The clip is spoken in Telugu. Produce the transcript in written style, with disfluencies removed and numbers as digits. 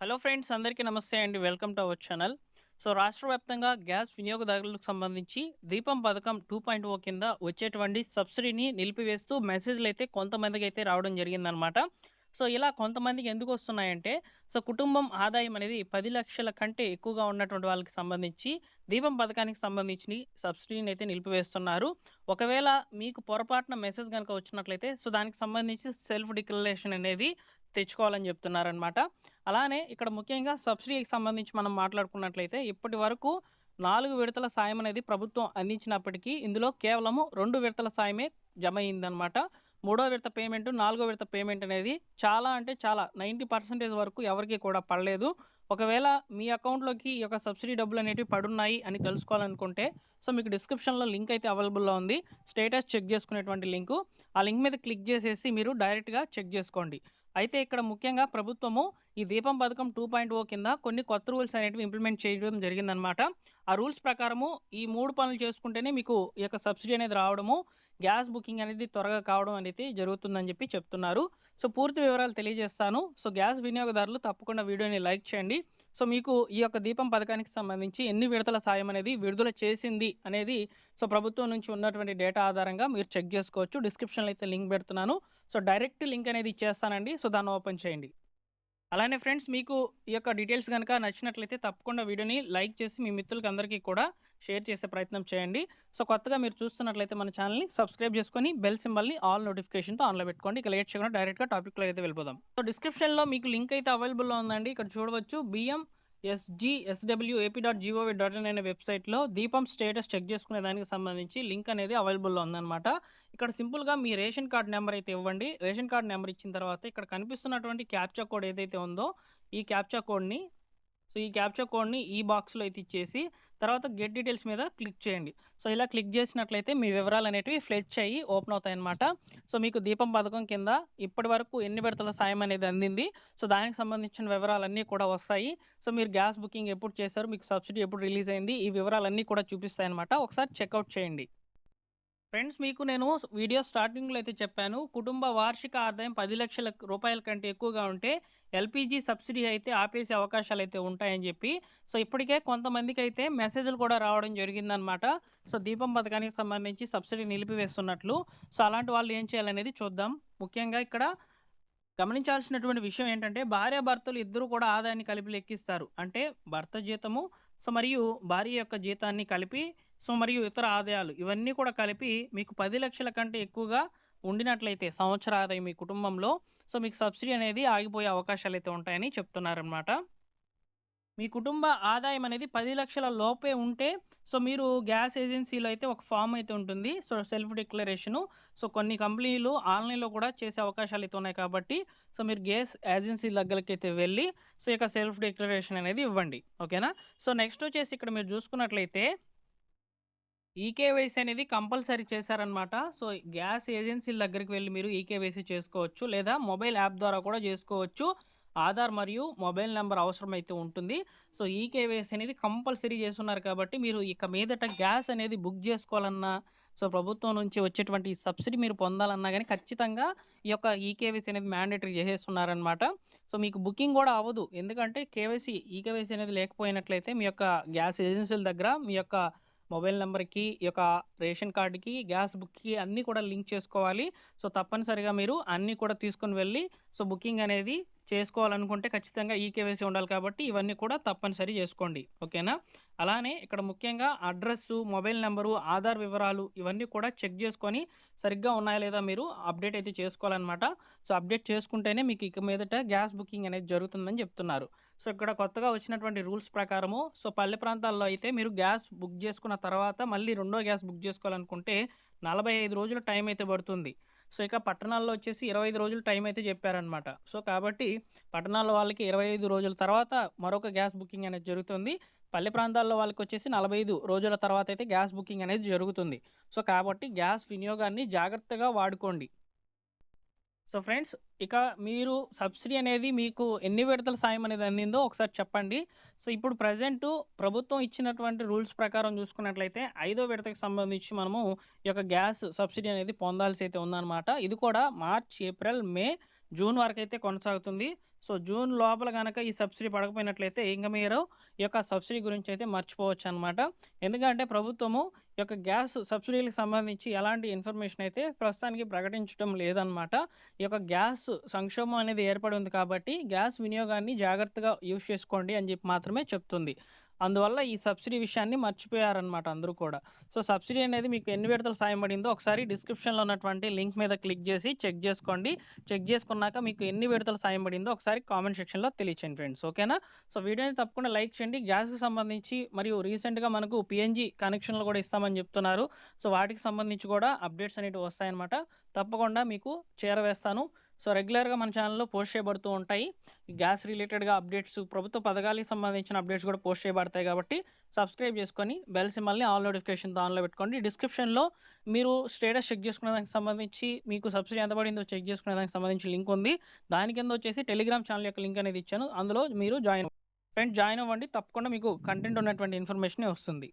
హలో ఫ్రెండ్స్, అందరికీ నమస్తే అండి. Welcome to our channel. రాష్ట్ర వ్యాప్తంగా గ్యాస్ వినియోగదారులకు సంబంధించి దీపం పథకం 2.0 కింద వచ్చేటువంటి సబ్సిడీని నిలిపివేస్తూ మెసేజ్‌లయితే కొంతమందికైతే రావడం జరిగిందనమాట. ఇలా కొంతమందికి ఎందుకు వస్తున్నాయంటే, కుటుంబం ఆదాయం అనేది 10,00,000 కంటే ఎక్కువగా ఉన్నటువంటి వాళ్ళకి సంబంధించి దీపం పథకానికి సంబంధించి సబ్సిడీని అయితే నిలిపివేస్తున్నారు. ఒకవేళ మీకు పొరపాటున మెసేజ్ గనుక వచ్చినట్లయితే దానికి సంబంధించి సెల్ఫ్ డిక్లరేషన్ అనేది తెచ్చుకోవాలని చెప్తున్నారనమాట. అలానే ఇక్కడ ముఖ్యంగా సబ్సిడీకి సంబంధించి మనం మాట్లాడుకున్నట్లయితే ఇప్పటి వరకు 4 విడతల సాయం అనేది ప్రభుత్వం అందించినప్పటికీ ఇందులో కేవలము 2 విడతల సాయమే జమ అయిందనమాట. మూడో విడత పేమెంట్, నాలుగో విడత పేమెంట్ అనేది చాలా అంటే చాలా 90% వరకు ఎవరికీ కూడా పడలేదు. ఒకవేళ మీ అకౌంట్‌లోకి ఈ యొక్క సబ్సిడీ డబ్బులనేటివి పడున్నాయి అని తెలుసుకోవాలనుకుంటే మీకు డిస్క్రిప్షన్‌లో లింక్ అయితే అవైలబుల్‌లో ఉంది. స్టేటస్ చెక్ చేసుకునేటువంటి లింకు. ఆ లింక్ మీద క్లిక్ చేసేసి మీరు డైరెక్ట్‌గా చెక్ చేసుకోండి. అయితే ఇక్కడ ముఖ్యంగా ప్రభుత్వము ఈ దీపం పథకం 2.0 కింద కొన్ని కొత్త రూల్స్ అనేటివి ఇంప్లిమెంట్ చేయడం జరిగిందనమాట. ఆ రూల్స్ ప్రకారము ఈ 3 పనులు చేసుకుంటేనే మీకు ఈ యొక్క సబ్సిడీ అనేది రావడము, గ్యాస్ బుకింగ్ అనేది త్వరగా కావడం అనేది జరుగుతుందని చెప్పి చెప్తున్నారు. పూర్తి వివరాలు తెలియజేస్తాను. గ్యాస్ వినియోగదారులు తప్పకుండా వీడియోని లైక్ చేయండి. మీకు ఈ యొక్క దీపం పథకానికి సంబంధించి ఎన్ని విడతల సాయం అనేది విడుదల చేసింది అనేది ప్రభుత్వం నుంచి ఉన్నటువంటి డేటా ఆధారంగా మీరు చెక్ చేసుకోవచ్చు. డిస్క్రిప్షన్‌లో అయితే లింక్ పెడుతున్నాను. డైరెక్ట్ లింక్ అనేది ఇచ్చేస్తానండి. దాన్ని ఓపెన్ చేయండి. అలానే ఫ్రెండ్స్, మీకు ఈ యొక్క డీటెయిల్స్ గనక నచ్చినట్లయితే తప్పకుండా వీడియోని లైక్ చేసి మీ మిత్రులకి అందరికీ కూడా షేర్ చేసే ప్రయత్నం చేయండి. కొత్తగా మీరు చూస్తున్నట్లయితే మన ఛానల్‌ని సబ్స్క్రైబ్ చేసుకొని బెల్ సింబల్‌ని ఆల్ నోటిఫికేషన్‌తో ఆన్‌లో పెట్టుకోండి. ఇక లేట్ చేయకుండా డైరెక్ట్‌గా టాపిక్‌లో అయితే వెళ్ళిపోదాం. డిస్క్రిప్షన్‌లో మీకు లింక్ అయితే అవైలబుల్‌లో ఉందండి. ఇక్కడ చూడవచ్చు. bmsgswap.gov.in అనే వెబ్‌సైట్‌లో దీపం స్టేటస్ చెక్ చేసుకునే దానికి సంబంధించి లింక్ అనేది అవైలబుల్‌లో ఉందన్నమాట. ఇక్కడ సింపుల్‌గా మీ రేషన్ కార్డ్ నెంబర్ అయితే ఇవ్వండి. రేషన్ కార్డ్ నెంబర్ ఇచ్చిన తర్వాత ఇక్కడ కనిపిస్తున్నటువంటి క్యాప్చా కోడ్ ఏదైతే ఉందో ఈ క్యాప్చా కోడ్‌ని ఈ బాక్స్‌లో అయితే ఇచ్చేసి తర్వాత గెట్ డీటెయిల్స్ మీద క్లిక్ చేయండి. ఇలా క్లిక్ చేసినట్లయితే మీ వివరాలనేటివి ఫ్లెచ్ అయ్యి ఓపెన్ అవుతాయన్నమాట. మీకు దీపం పథకం కింద ఇప్పటి వరకు ఎన్ని విడతల సాయం అనేది అందింది, దానికి సంబంధించిన వివరాలన్నీ కూడా వస్తాయి. మీరు గ్యాస్ బుకింగ్ ఎప్పుడు చేశారు, మీకు సబ్సిడీ ఎప్పుడు రిలీజ్ అయింది, ఈ వివరాలన్నీ కూడా చూపిస్తాయన్నమాట. ఒకసారి చెక్‌ఔట్ చేయండి. ఫ్రెండ్స్, మీకు నేను వీడియో స్టార్టింగ్‌లో అయితే చెప్పాను. కుటుంబ వార్షిక ఆదాయం 10,00,000 రూపాయల కంటే ఎక్కువగా ఉంటే ఎల్‌పీజీ సబ్సిడీ అయితే ఆపేసే అవకాశాలైతే ఉంటాయని చెప్పి. ఇప్పటికే కొంతమందికైతే మెసేజ్‌లు కూడా రావడం జరిగిందనమాట. దీపం పథకానికి సంబంధించి సబ్సిడీ నిలిపివేస్తున్నట్లు. అలాంటి వాళ్ళు ఏం చేయాలనేది చూద్దాం. ముఖ్యంగా ఇక్కడ గమనించాల్సినటువంటి విషయం ఏంటంటే, భార్యాభర్తలు ఇద్దరు కూడా ఆదాయాన్ని కలిపి లెక్కిస్తారు. అంటే భర్త జీతము, మరియు భార్య యొక్క జీతాన్ని కలిపి, మరియు ఇతర ఆదాయాలు ఇవన్నీ కూడా కలిపి మీకు 10,00,000 కంటే ఎక్కువగా ఉండినట్లయితే సంవత్సర ఆదాయం మీ కుటుంబంలో, మీకు సబ్సిడీ అనేది ఆగిపోయే అవకాశాలైతే ఉంటాయని చెప్తున్నారనమాట. మీ కుటుంబ ఆదాయం అనేది 10,00,000 లోపే ఉంటే మీరు గ్యాస్ ఏజెన్సీలో అయితే ఒక ఫామ్ అయితే ఉంటుంది. Self declaration. కొన్ని కంపెనీలు ఆన్‌లైన్‌లో కూడా చేసే అవకాశాలైతే ఉన్నాయి కాబట్టి మీరు గ్యాస్ ఏజెన్సీ దగ్గరకైతే వెళ్ళి ఇక సెల్ఫ్ డిక్లరేషన్ అనేది ఇవ్వండి. ఓకేనా? నెక్స్ట్ వచ్చేసి ఇక్కడ మీరు చూసుకున్నట్లయితే ఈకేవైసీ అనేది కంపల్సరీ చేశారనమాట. గ్యాస్ ఏజెన్సీల దగ్గరికి వెళ్లి మీరు ఈకేవైసీ చేసుకోవచ్చు. లేదా మొబైల్ యాప్ ద్వారా కూడా చేసుకోవచ్చు. ఆధార్ మరియు మొబైల్ నంబర్ అవసరమైతే ఉంటుంది. ఈకేవైసీ అనేది కంపల్సరీ చేసున్నారు కాబట్టి మీరు ఇక మీదట గ్యాస్ అనేది బుక్ చేసుకోవాలన్నా, ప్రభుత్వం నుంచి వచ్చేటువంటి సబ్సిడీ మీరు పొందాలన్నా గాని ఖచ్చితంగా ఈ యొక్క ఈకేవైసీ అనేది మ్యాండేటరీ చేసేస్తున్నారనమాట. మీకు బుకింగ్ కూడా అవ్వదు. ఎందుకంటే ఈకేవైసీ అనేది లేకపోయినట్లయితే మీ యొక్క గ్యాస్ ఏజెన్సీల దగ్గర మీ యొక్క మొబైల్ నంబర్‌కి, ఈ యొక్క రేషన్ కార్డ్‌కి, గ్యాస్ బుక్‌కి అన్నీ కూడా లింక్ చేసుకోవాలి. తప్పనిసరిగా మీరు అన్నీ కూడా తీసుకొని వెళ్ళి బుకింగ్ అనేది చేసుకోవాలనుకుంటే ఖచ్చితంగా ఈకేవైసీ ఉండాలి కాబట్టి ఇవన్నీ కూడా తప్పనిసరి చేసుకోండి. ఓకేనా? అలానే ఇక్కడ ముఖ్యంగా అడ్రస్సు, మొబైల్ నంబరు, ఆధార్ వివరాలు ఇవన్నీ కూడా చెక్ చేసుకొని సరిగ్గా ఉన్నాయా లేదా మీరు అప్డేట్ అయితే చేసుకోవాలనమాట. అప్డేట్ చేసుకుంటేనే మీకు ఇక మీదట గ్యాస్ బుకింగ్ అనేది జరుగుతుందని చెప్తున్నారు. ఇక్కడ కొత్తగా వచ్చినటువంటి రూల్స్ ప్రకారము పల్లె ప్రాంతాల్లో అయితే మీరు గ్యాస్ బుక్ చేసుకున్న తర్వాత మళ్ళీ రెండో గ్యాస్ బుక్ చేసుకోవాలనుకుంటే 45 రోజుల టైం అయితే పడుతుంది. ఇక పట్టణాల్లో వచ్చేసి 25 రోజులు టైం అయితే చెప్పారనమాట. కాబట్టి పట్టణాల్లో వాళ్ళకి 25 రోజుల తర్వాత మరొక గ్యాస్ బుకింగ్ అనేది జరుగుతుంది. పల్లె ప్రాంతాల్లో వాళ్ళకొచ్చేసి 45 రోజుల తర్వాత అయితే గ్యాస్ బుకింగ్ అనేది జరుగుతుంది. కాబట్టి గ్యాస్ వినియోగాన్ని జాగ్రత్తగా వాడుకోండి. ఫ్రెండ్స్, ఇక మీరు సబ్సిడీ అనేది మీకు ఎన్ని విడతల సాయం అనేది అందిందో ఒకసారి చెప్పండి. ఇప్పుడు ప్రెజెంటు ప్రభుత్వం ఇచ్చినటువంటి రూల్స్ ప్రకారం చూసుకున్నట్లయితే ఐదో విడతకి సంబంధించి మనము ఈ యొక్క గ్యాస్ సబ్సిడీ అనేది పొందాల్సి అయితే ఉందన్నమాట. ఇది కూడా మార్చ్, ఏప్రిల్, మే, జూన్ వరకైతే కొనసాగుతుంది. సో జూన్ లోపల గనక ఈ సబ్సిడీ పడకపోయినట్లయితే ఇంక మీరు ఈ యొక్క సబ్సిడీ గురించి అయితే మర్చిపోవచ్చనమాట. ఎందుకంటే ప్రభుత్వము ఈ యొక్క గ్యాస్ సబ్సిడీలకు సంబంధించి ఎలాంటి ఇన్ఫర్మేషన్ అయితే ప్రస్తుతానికి ప్రకటించడం లేదనమాట. ఈ యొక్క గ్యాస్ సంక్షోభం అనేది ఏర్పడి ఉంది కాబట్టి గ్యాస్ వినియోగాన్ని జాగ్రత్తగా యూజ్ చేసుకోండి అని చెప్పి మాత్రమే చెప్తుంది. అందువల్ల ఈ సబ్సిడీ విషయాన్ని మర్చిపోయారనమాట అందరూ కూడా. సో సబ్సిడీ అనేది మీకు ఎన్ని విడతలు సాయం పడిందో ఒకసారి డిస్క్రిప్షన్‌లో ఉన్నటువంటి లింక్ మీద క్లిక్ చేసి చెక్ చేసుకోండి. చెక్ చేసుకున్నాక మీకు ఎన్ని విడతలు సాయం పడిందో ఒకసారి కామెంట్ సెక్షన్‌లో తెలియచేయండి ఫ్రెండ్స్. ఓకేనా? సో వీడియోని తప్పకుండా లైక్ చేయండి. గ్యాస్‌కి సంబంధించి మరియు రీసెంట్‌గా మనకు పీఎన్‌జీ కనెక్షన్‌లు కూడా ఇస్తామని చెప్తున్నారు. సో వాటికి సంబంధించి కూడా అప్డేట్స్ అనేటివి వస్తాయన్నమాట. తప్పకుండా మీకు చేరవేస్తాను. సో రెగ్యులర్‌గా మన ఛానెల్‌లో పోస్ట్ చేయబడుతూ ఉంటాయి. గ్యాస్ రిలేటెడ్‌గా అప్డేట్స్, ప్రభుత్వ పథకాలకు సంబంధించిన అప్డేట్స్ కూడా పోస్ట్ చేయబడతాయి కాబట్టి సబ్స్క్రైబ్ చేసుకొని బెల్ సింబల్‌ని ఆల్ నోటిఫికేషన్‌తో ఆన్‌లో పెట్టుకోండి. డిస్క్రిప్షన్‌లో మీరు స్టేటస్ చెక్ చేసుకునే దానికి సంబంధించి మీకు సబ్సిడీ ఎంత పడిందో చెక్ చేసుకునే దానికి సంబంధించి లింక్ ఉంది. దాని కింద వచ్చేసి టెలిగ్రామ్ ఛానల్ యొక్క లింక్ అనేది ఇచ్చాను. అందులో మీరు ఫ్రెండ్స్ జాయిన్ అవ్వండి. తప్పకుండా మీకు కంటెంట్ ఉన్నటువంటి ఇన్ఫర్మేషనే వస్తుంది.